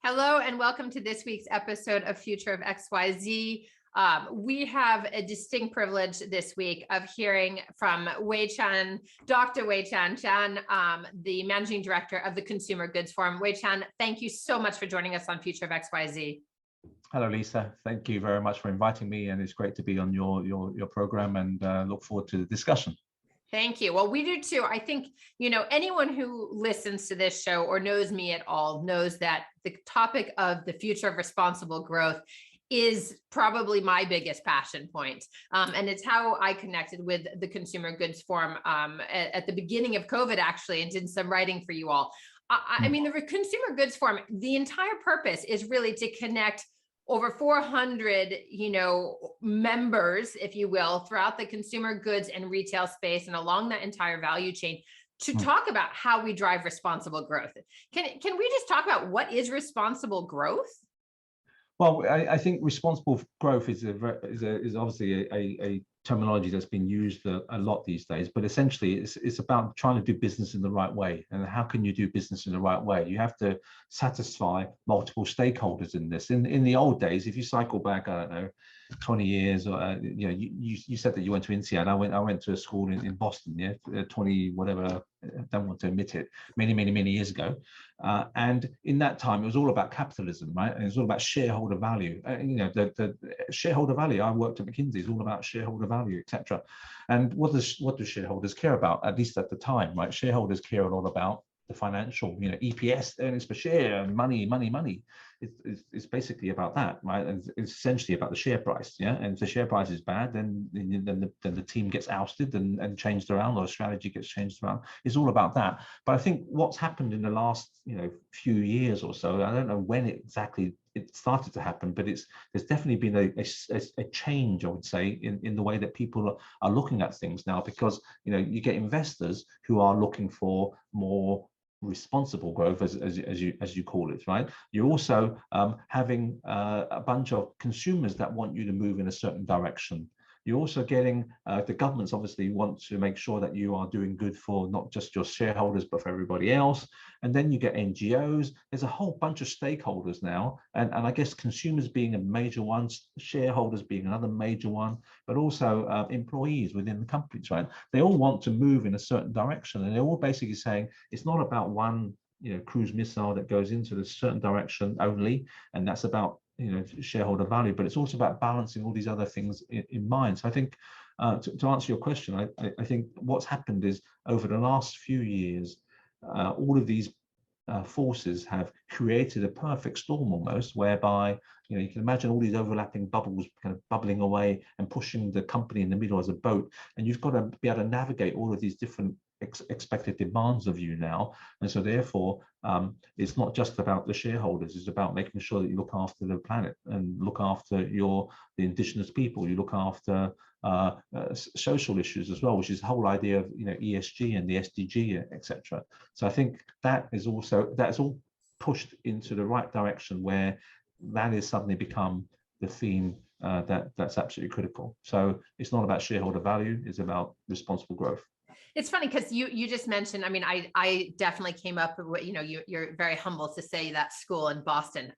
Hello and welcome to this week's episode of Future of XYZ. We have a distinct privilege this week of hearing from Wai-Chan, Dr. Wai-Chan, the Managing Director of the Consumer Goods Forum. Wai-Chan, thank you so much for joining us on Future of XYZ. Hello, Lisa. Thank you very much for inviting me, and it's great to be on your program, and look forward to the discussion. Thank you. Well, we do too. I think, anyone who listens to this show or knows me at all knows that the topic of the future of responsible growth is probably my biggest passion point. And it's how I connected with the Consumer Goods Forum at the beginning of COVID, actually, and did some writing for you all. I mean, the Consumer Goods Forum, the entire purpose is really to connect over 400, members, if you will, throughout the consumer goods and retail space and along that entire value chain to talk about how we drive responsible growth. Can we just talk about what is responsible growth? Well, I think responsible growth is obviously a terminology that's been used a lot these days, but essentially it's about trying to do business in the right way. And how can you do business in the right way? You have to satisfy multiple stakeholders in this. In the old days, if you cycle back, I don't know, 20 years, or you said that you went to INSEAD. I went to a school in Boston, 20 whatever. I don't want to admit it, many years ago. And in that time, it was all about capitalism, right? And it was all about shareholder value. The shareholder value. I worked at McKinsey. It's all about shareholder value, etc. And what do shareholders care about? At least at the time, right? Shareholders care a lot about the financial, EPS, earnings per share, money. It's basically about that, right? And it's essentially about the share price, yeah. And if the share price is bad, then the team gets ousted and changed around, or the strategy gets changed around. It's all about that. But I think what's happened in the last, few years or so, I don't know when exactly it started to happen, but there's definitely been a change, I would say, in the way that people are looking at things now, because you get investors who are looking for more responsible growth, as you call it, right? You're also having a bunch of consumers that want you to move in a certain direction. You're also getting the governments obviously want to make sure that you are doing good for not just your shareholders, but for everybody else. And then you get NGOs. There's a whole bunch of stakeholders now. And I guess consumers being a major one, shareholders being another major one, but also employees within the companies, right? They all want to move in a certain direction. And they're all basically saying it's not about one cruise missile that goes into a certain direction only, and that's about shareholder value, but it's also about balancing all these other things in mind. So I think to answer your question, I think what's happened is over the last few years, all of these forces have created a perfect storm almost, whereby you can imagine all these overlapping bubbles kind of bubbling away and pushing the company in the middle as a boat, and you've got to be able to navigate all of these different expected demands of you now. And so therefore it's not just about the shareholders, it's about making sure that you look after the planet and look after the indigenous people, you look after social issues as well, which is the whole idea of ESG and the SDG, etc. So I think that's all pushed into the right direction, where that has suddenly become the theme that's absolutely critical. So it's not about shareholder value, it's about responsible growth. It's funny because you just mentioned, I mean, I definitely came up with, you're very humble to say that school in Boston,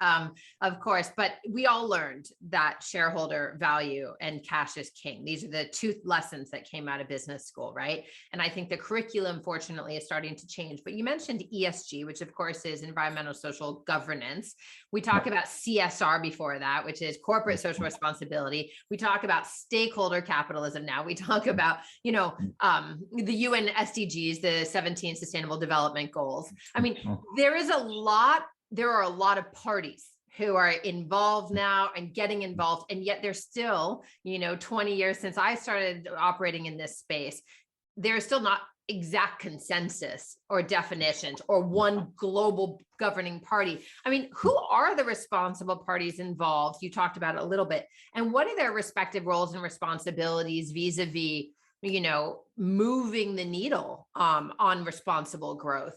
of course, but we all learned that shareholder value and cash is king. These are the two lessons that came out of business school, right? And I think the curriculum, fortunately, is starting to change. But you mentioned ESG, which of course is environmental social governance. We talk about CSR before that, which is corporate social responsibility. We talk about stakeholder capitalism now. We talk about, the UN SDGs, the 17 Sustainable Development Goals. I mean, there are a lot of parties who are involved now and getting involved, and yet there's still, 20 years since I started operating in this space, there's still not exact consensus or definitions or one global governing party. I mean, who are the responsible parties involved? You talked about it a little bit. And what are their respective roles and responsibilities vis-a-vis moving the needle on responsible growth?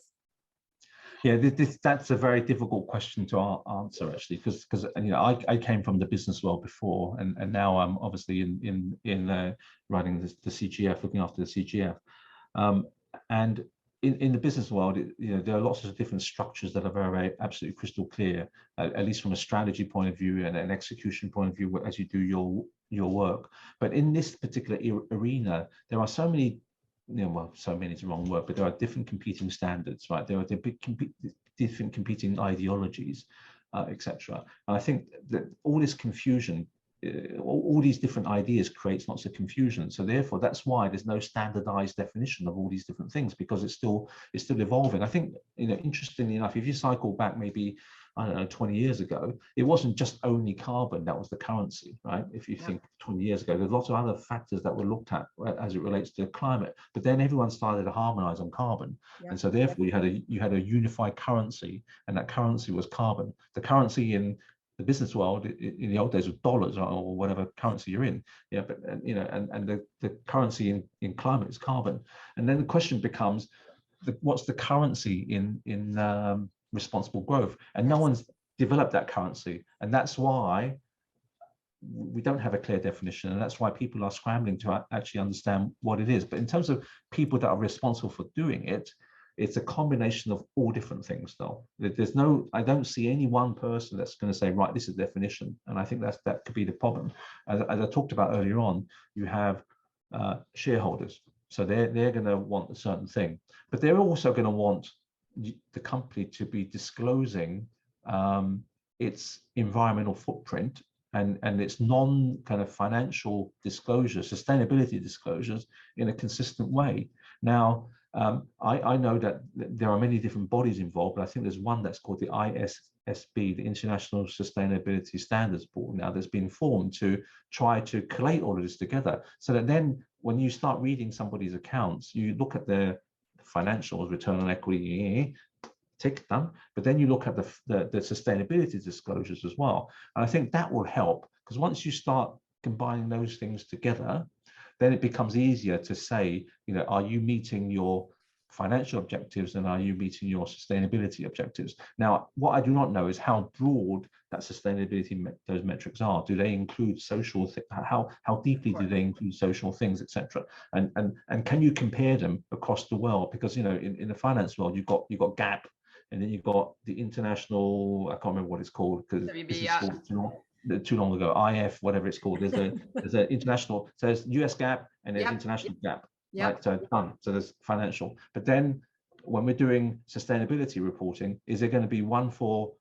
Yeah, that's a very difficult question to answer, actually, because I came from the business world before, and now I'm obviously in running the CGF, looking after the CGF, and in the business world, there are lots of different structures that are very, very absolutely crystal clear, at least from a strategy point of view and an execution point of view as you do your work. But in this particular arena, there are so many, well, so many is the wrong word, but there are different competing standards, right? There are different competing ideologies, etc. And I think that all this confusion, all these different ideas creates lots of confusion. So therefore, that's why there's no standardized definition of all these different things, because it's still evolving. I think, interestingly enough, if you cycle back maybe, I don't know, 20 years ago, it wasn't just only carbon that was the currency, right? If you think 20 years ago, there's lots of other factors that were looked at as it relates to climate, but then everyone started to harmonize on carbon. And so therefore you had a unified currency, and that currency was carbon. The currency in the business world in the old days was dollars or whatever currency you're in, but and the currency in climate is carbon. And then the question becomes, what's the currency in responsible growth? And no one's developed that currency, and that's why we don't have a clear definition, and that's why people are scrambling to actually understand what it is. But in terms of people that are responsible for doing it, it's a combination of all different things, though. I don't see any one person that's going to say, right, this is the definition. And I think that could be the problem. As I talked about earlier on, you have shareholders. So they're going to want a certain thing, but they're also going to want the company to be disclosing its environmental footprint and its kind of financial disclosures, sustainability disclosures in a consistent way. Now, I know that there are many different bodies involved, but I think there's one that's called the ISSB, the International Sustainability Standards Board, now that's been formed to try to collate all of this together, so that then when you start reading somebody's accounts, you look at their financials, return on equity, tick done, but then you look at the sustainability disclosures as well. And I think that will help, because once you start combining those things together, then it becomes easier to say, are you meeting your financial objectives and are you meeting your sustainability objectives? Now, what I do not know is how broad that sustainability, those metrics are. Do they include social, how deeply do they include social things, etc.? And can you compare them across the world? Because, in the finance world, you've got GAP, and then you've got the international, I can't remember what it's called, because this is too long ago, IF, whatever it's called. There's an international, so there's US GAAP and there's international GAAP, right? So done. So there's financial. But then when we're doing sustainability reporting, is there going to be one for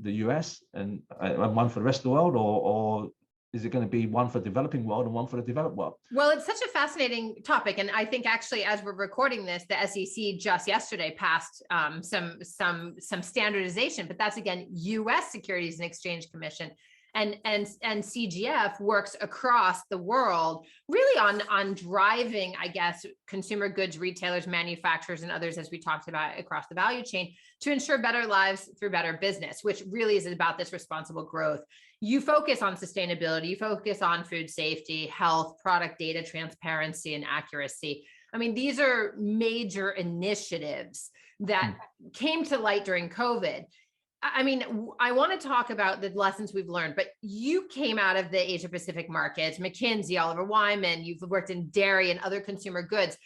the US and one for the rest of the world, or is it going to be one for the developing world and one for the developed world? Well, it's such a fascinating topic. And I think actually, as we're recording this, the SEC just yesterday passed some standardization, but that's again, US Securities and Exchange Commission. And CGF works across the world, really on driving, I guess, consumer goods retailers, manufacturers, and others, as we talked about across the value chain, to ensure better lives through better business, which really is about this responsible growth. You focus on sustainability, you focus on food safety, health, product data, transparency, and accuracy. I mean, these are major initiatives that came to light during COVID. I mean, I want to talk about the lessons we've learned, but you came out of the Asia Pacific markets, McKinsey, Oliver Wyman, you've worked in dairy and other consumer goods.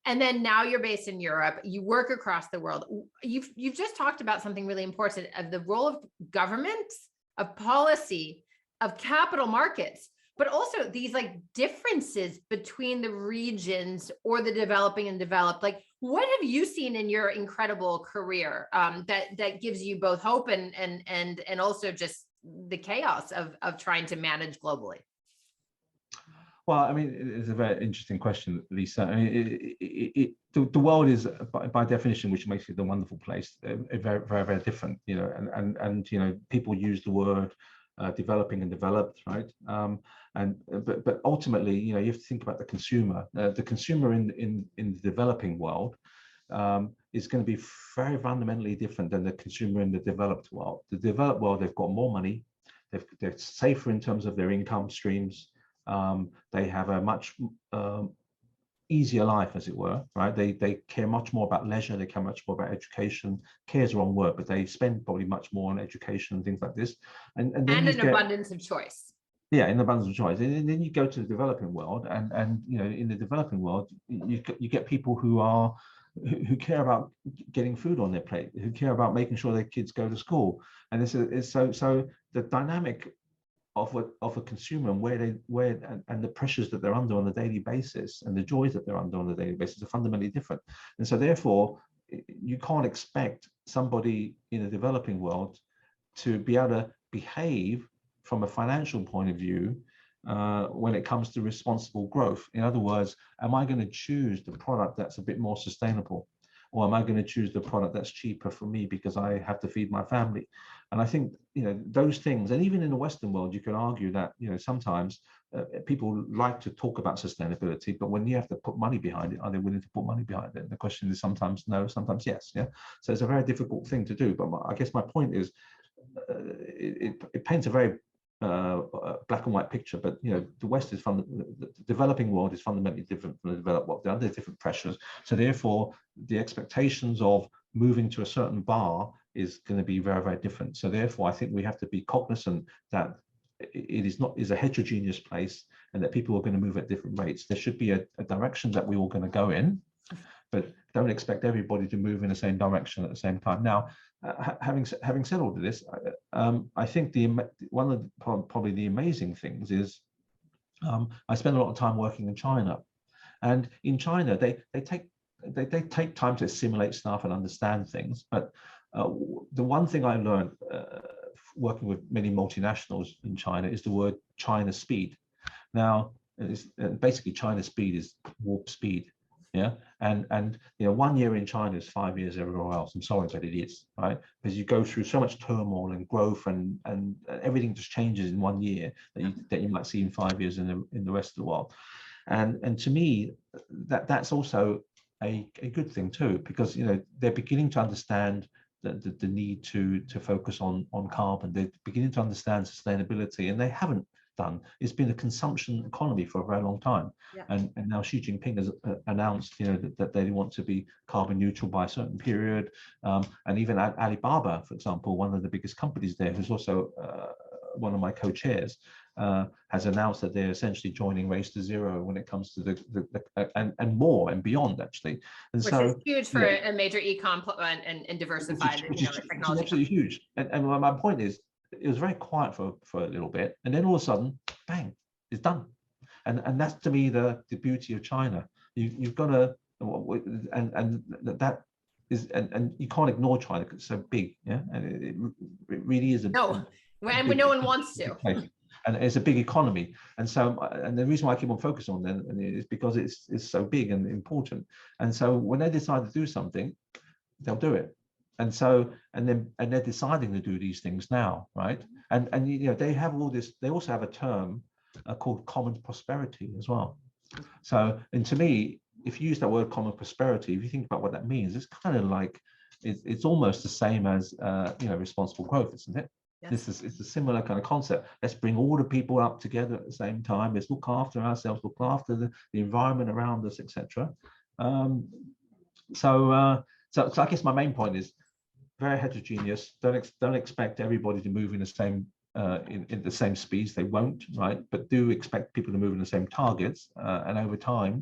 And then now you're based in Europe, you work across the world. You've just talked about something really important of the role of government, of policy, of capital markets, but also these like differences between the regions or the developing and developed. Like, what have you seen in your incredible career that gives you both hope and also just the chaos of trying to manage globally? Well, I mean, it's a very interesting question, Lisa. I mean, the world is, by definition, which makes it a wonderful place, very, very, very different. And people use the word developing and developed, right? But ultimately, you have to think about the consumer. The consumer in the developing world is going to be very fundamentally different than the consumer in the developed world. The developed world, they've got more money, they're safer in terms of their income streams. They have a much easier life, as it were, right? They care much more about leisure, they care much more about education. Care is the wrong word, but they spend probably much more on education and things like this. And then an abundance of choice. Yeah, in abundance of choice. And then you go to the developing world, and in the developing world, you get people who are who care about getting food on their plate, who care about making sure their kids go to school. And it's so the dynamic of a consumer and and the pressures that they're under on a daily basis and the joys that they're under on a daily basis are fundamentally different. And so therefore, you can't expect somebody in a developing world to be able to behave from a financial point of view when it comes to responsible growth. In other words, am I going to choose the product that's a bit more sustainable? Or am I going to choose the product that's cheaper for me because I have to feed my family? And I think, those things, and even in the Western world, you could argue that, sometimes people like to talk about sustainability, but when you have to put money behind it, are they willing to put money behind it? And the question is sometimes no, sometimes yes. Yeah. So it's a very difficult thing to do. But I guess my point is, it paints a very black and white picture, but the West is the developing world is fundamentally different from the developed world. They're under different pressures, so therefore the expectations of moving to a certain bar is going to be very, very different. So therefore, I think we have to be cognizant that it is a heterogeneous place, and that people are going to move at different rates. There should be a direction that we're all going to go in, but don't expect everybody to move in the same direction at the same time. Now, having said all of this, I think one of probably the amazing things is I spend a lot of time working in China, and in China they take time to assimilate stuff and understand things. But the one thing I learned working with many multinationals in China is the word China speed. Now, basically China speed is warp speed. Yeah, and 1 year in China is 5 years everywhere else. I'm sorry, but it is, right? Because you go through so much turmoil and growth, and everything just changes in 1 year that you might see in 5 years in the rest of the world. And to me, that's also a good thing too, because they're beginning to understand the need to focus on carbon. They're beginning to understand sustainability, and they haven't done. It's been a consumption economy for a very long time. Yeah. And now Xi Jinping has announced that they want to be carbon neutral by a certain period. And even Alibaba, for example, one of the biggest companies there, who's also one of my co-chairs, has announced that they're essentially joining Race to Zero when it comes to and more and beyond, actually. And which is huge for a major e-com and diversified technology. Which is absolutely huge. And my point is, it was very quiet for a little bit, and then all of a sudden, bang, it's done. And that's, to me, the beauty of China. You've got to, and that is, and you can't ignore China because it's so big. Yeah, and it really is no one wants to. And it's a big economy, and so the reason why I keep on focusing on them is because it's so big and important. And so when they decide to do something, they'll do it. And so they're deciding to do these things now, right? And they have all this. They also have a term called common prosperity as well. So, and to me, if you use that word common prosperity, if you think about what that means, it's kind of like it's almost the same as responsible growth, isn't it? Yes. It's a similar kind of concept. Let's bring all the people up together at the same time. Let's look after ourselves, look after the environment around us, etc. So I guess my main point is very heterogeneous. Don't expect everybody to move in the same in the same speeds. They won't, right? But do expect people to move in the same targets. And over time,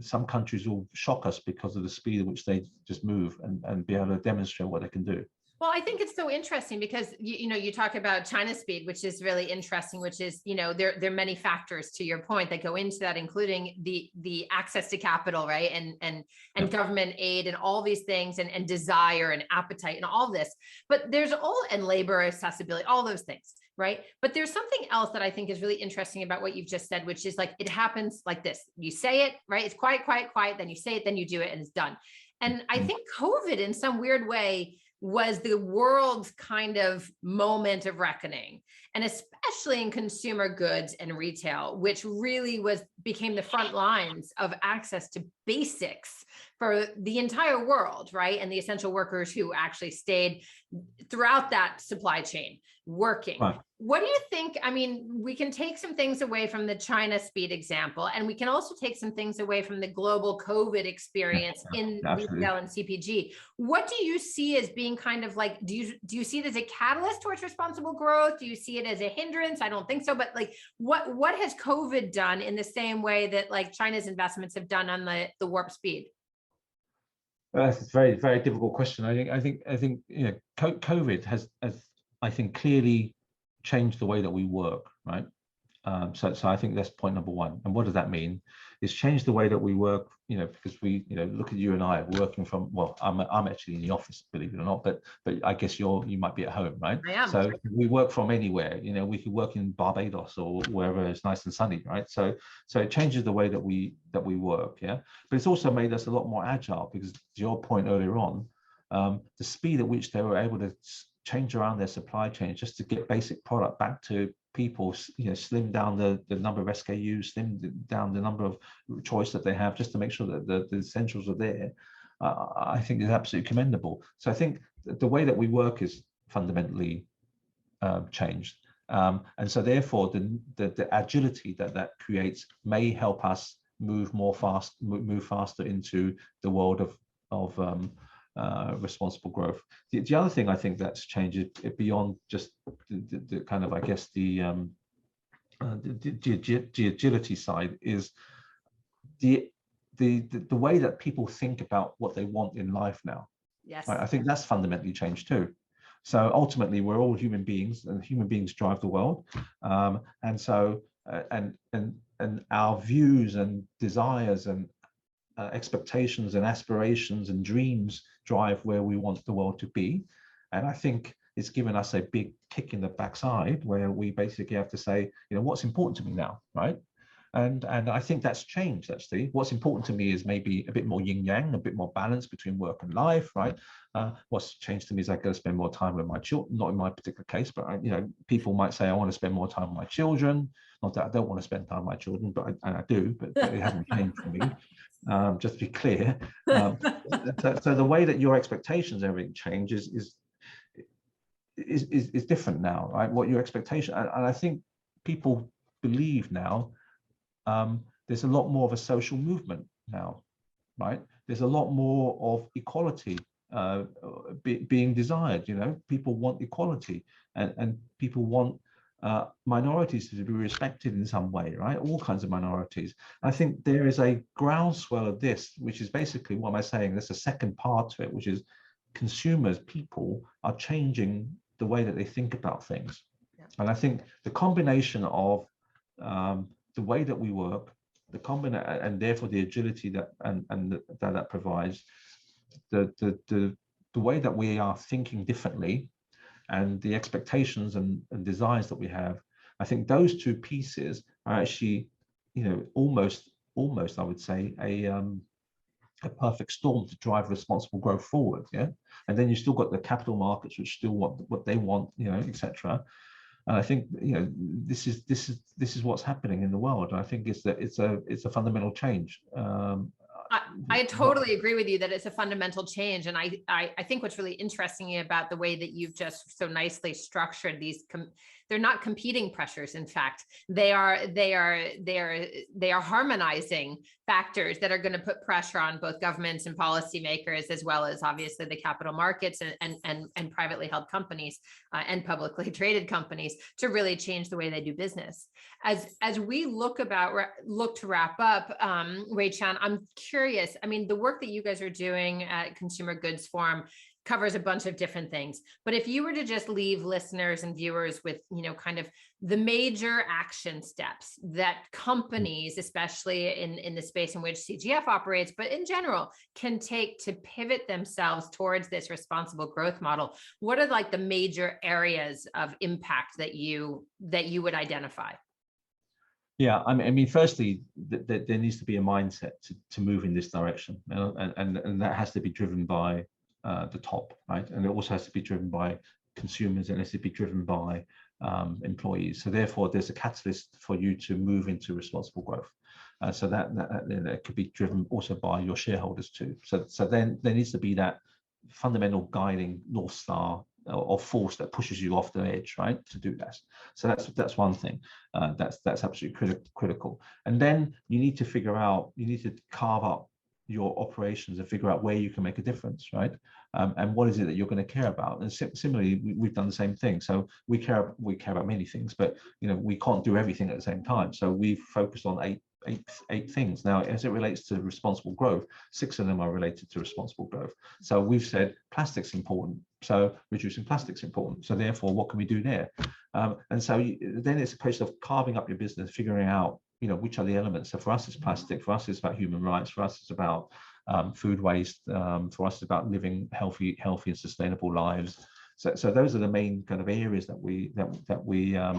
some countries will shock us because of the speed at which they just move and be able to demonstrate what they can do. Well, I think it's so interesting because, you talk about China speed, which is really interesting, which is, there are many factors, to your point, that go into that, including the access to capital, right? And government aid and all these things and desire and appetite and all this, but and labor accessibility, all those things, right? But there's something else that I think is really interesting about what you've just said, which is like, it happens like this. You say it, right? It's quiet, then you say it, then you do it, and it's done. And I think COVID, in some weird way, was the world's kind of moment of reckoning, and especially in consumer goods and retail, which really became the front lines of access to basics for the entire world, right? And the essential workers who actually stayed throughout that supply chain working. Right. What do you think? I mean, we can take some things away from the China speed example, and we can also take some things away from the global COVID experience in retail and CPG. What do you see as being kind of like, do you see it as a catalyst towards responsible growth? Do you see it as a hindrance? I don't think so, but like, what has COVID done in the same way that like China's investments have done on the warp speed? That's a very, very difficult question. I think COVID has I think clearly changed the way that we work, right? So I think that's point number one. And what does that mean? It's changed the way that we work, because we, look at you and I working from, well, I'm actually in the office, believe it or not, but I guess you might be at home, right? I am. So we work from anywhere, we could work in Barbados or wherever it's nice and sunny, right? So it changes the way that we work, yeah. But it's also made us a lot more agile because, to your point earlier on, the speed at which they were able to change around their supply chain just to get basic product back to people, slim down the number of SKUs, slim down the number of choice that they have, just to make sure that the essentials are there. I think is absolutely commendable. So I think the way that we work is fundamentally changed, and so therefore the agility that creates may help us move faster into the world of responsible growth. The other thing I think that's changed it beyond just the kind of, I guess, the agility side is the way that people think about what they want in life now. Yes. Right? I think that's fundamentally changed too. So ultimately, we're all human beings, and human beings drive the world, and so and our views and desires and expectations and aspirations and dreams drive where we want the world to be. And I think it's given us a big kick in the backside where we basically have to say, what's important to me now, right? And I think that's changed, actually. What's important to me is maybe a bit more yin yang, a bit more balance between work and life, right? What's changed to me is I got to spend more time with my children, not in my particular case, but people might say I want to spend more time with my children. Not that I don't want to spend time with my children, but I do, but it hasn't changed for me. Just to be clear. So the way that your expectations, everything changes is different now, right? What your expectation, and I think people believe now there's a lot more of a social movement now, right? There's a lot more of equality being desired. People want equality, and people want minorities to be respected in some way, right? All kinds of minorities. I think there is a groundswell of this, which is basically, what am I saying? There's a second part to it, which is consumers, people are changing the way that they think about things. Yeah. And I think the combination of the way that we work, and therefore the agility that provides, the way that we are thinking differently, and the expectations and desires that we have, I think those two pieces are actually, almost I would say a perfect storm to drive responsible growth forward. Yeah, and then you still got the capital markets, which still want what they want, etc. And I think this is what's happening in the world. I think it's a fundamental change. I totally agree with you that it's a fundamental change. And I think what's really interesting about the way that you've just so nicely structured these, they're not competing pressures. In fact, they are harmonizing factors that are going to put pressure on both governments and policymakers, as well as obviously the capital markets and privately held companies and publicly traded companies to really change the way they do business. As we look to wrap up, Wai-Chan, I'm curious. I mean, the work that you guys are doing at Consumer Goods Forum covers a bunch of different things. But if you were to just leave listeners and viewers with, kind of the major action steps that companies, especially in the space in which CGF operates, but in general, can take to pivot themselves towards this responsible growth model, what are like the major areas of impact that you would identify? Yeah, I mean, firstly, there needs to be a mindset to move in this direction, and that has to be driven by the top, right? And it also has to be driven by consumers, and it has to be driven by employees. So therefore, there's a catalyst for you to move into responsible growth. So that could be driven also by your shareholders too. So then there needs to be that fundamental guiding North Star or force that pushes you off the edge, right, to do that. So that's one thing. That's absolutely critical. And then you need to carve up your operations and figure out where you can make a difference, right? And what is it that you're going to care about? And similarly, we've done the same thing. So we care about many things, but we can't do everything at the same time. So we've focused on eight things. Now, as it relates to responsible growth, 6 of them are related to responsible growth. So we've said plastic's important. So reducing plastic's important. So therefore, what can we do there? And so then it's a question of carving up your business, figuring out, which are the elements. So for us, it's plastic. For us, it's about human rights. For us, it's about food waste. For us, it's about living healthy and sustainable lives. So those are the main kind of areas that we are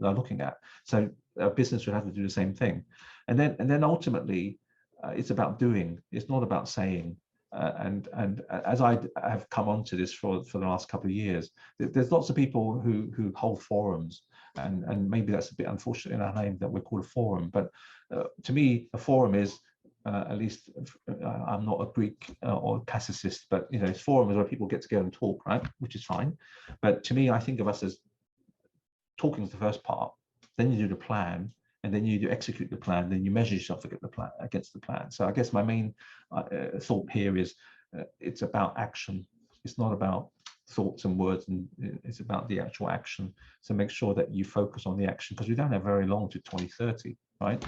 looking at. So a business would have to do the same thing, and then ultimately, it's about doing. It's not about saying. And as I have come onto this for the last couple of years, there's lots of people who hold forums, and maybe that's a bit unfortunate in our name that we're called a forum. But to me, a forum is at least I'm not a Greek or classicist, but it's forums where people get together and talk, right? Which is fine. But to me, I think of us as talking is the first part, then you do the plan, and then you do execute the plan, then you measure yourself against the plan. So I guess my main thought here is it's about action. It's not about thoughts and words, and it's about the actual action. So make sure that you focus on the action, because we don't have very long to 2030, right?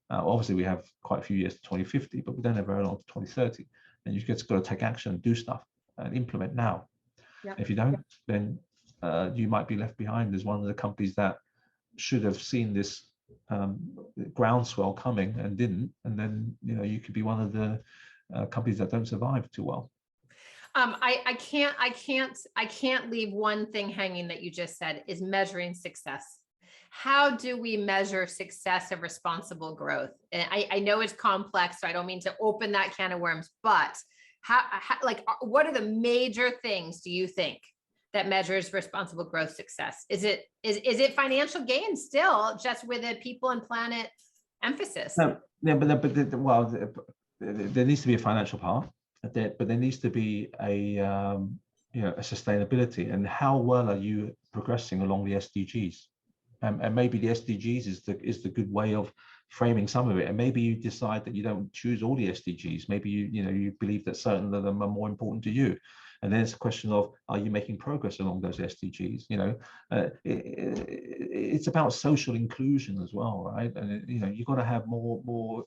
Obviously, we have quite a few years to 2050, but we don't have very long to 2030. And you've just got to take action and do stuff and implement now. Yep. If you don't, then you might be left behind as one of the companies that should have seen this groundswell coming and didn't. And then you could be one of the companies that don't survive too well. I can't leave one thing hanging that you just said, is measuring success. How do we measure success of responsible growth? And I know it's complex, so I don't mean to open that can of worms, but what are the major things do you think that measures responsible growth success? Is it financial gain still, just with a people and planet emphasis? No, but there needs to be a financial part, but there needs to be a sustainability, and how well are you progressing along the SDGs? And maybe the SDGs is the good way of framing some of it. And maybe you decide that you don't choose all the SDGs. Maybe you believe that certain of them are more important to you. And then it's a question of, are you making progress along those SDGs? It's about social inclusion as well, right? And you've got to have more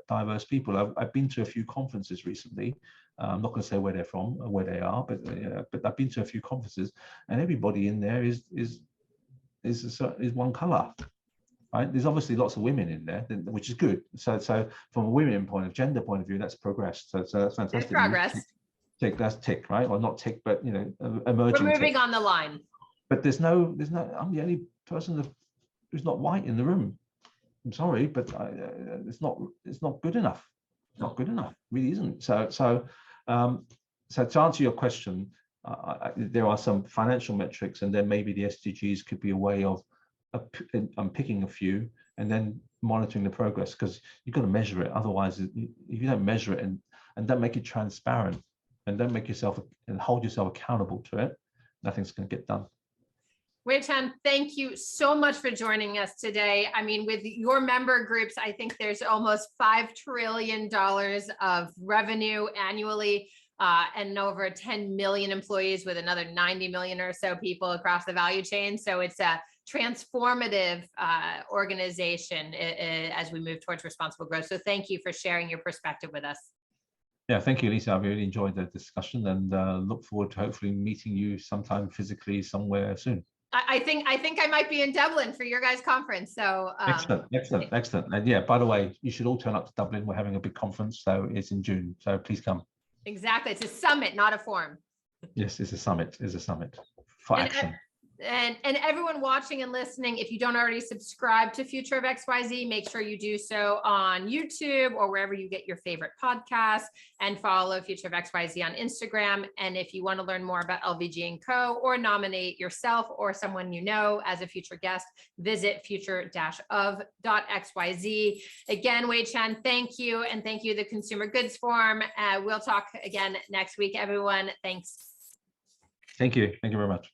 diverse people. I've been to a few conferences recently. I'm not going to say where they're from or where they are, but I've been to a few conferences, and everybody in there is one color, right? There's obviously lots of women in there, which is good. So from a women gender point of view, that's progressed. So that's fantastic. It's progress. That's tick, right? Or not tick, but emerging. We're moving on the line. But there's no. I'm the only person who's not white in the room. I'm sorry, but it's not good enough. It's not good enough. It really isn't. So to answer your question, there are some financial metrics, and then maybe the SDGs could be a way of picking a few and then monitoring the progress, because you've got to measure it. Otherwise, if you don't measure it and don't make it transparent and don't make yourself and hold yourself accountable to it, nothing's going to get done. Wai-Chan, thank you so much for joining us today. I mean, with your member groups, I think there's almost $5 trillion of revenue annually. And over 10 million employees, with another 90 million or so people across the value chain. So it's a transformative organization as we move towards responsible growth. So thank you for sharing your perspective with us. Yeah, thank you, Lisa. I really enjoyed the discussion, and look forward to hopefully meeting you sometime physically somewhere soon. I think I might be in Dublin for your guys' conference. So excellent. And yeah, by the way, you should all turn up to Dublin. We're having a big conference, so it's in June. So please come. Exactly. It's a summit, not a forum. Yes, it's a summit. It's a summit for action. And everyone watching and listening, if you don't already subscribe to Future of XYZ, make sure you do so on YouTube or wherever you get your favorite podcasts, and follow Future of XYZ on Instagram. And if you want to learn more about LVG & Co. or nominate yourself or someone you know as a future guest, visit future-of.xyz. Again, Wai-Chan, thank you. And thank you, the Consumer Goods Forum. We'll talk again next week, everyone. Thanks. Thank you. Thank you very much.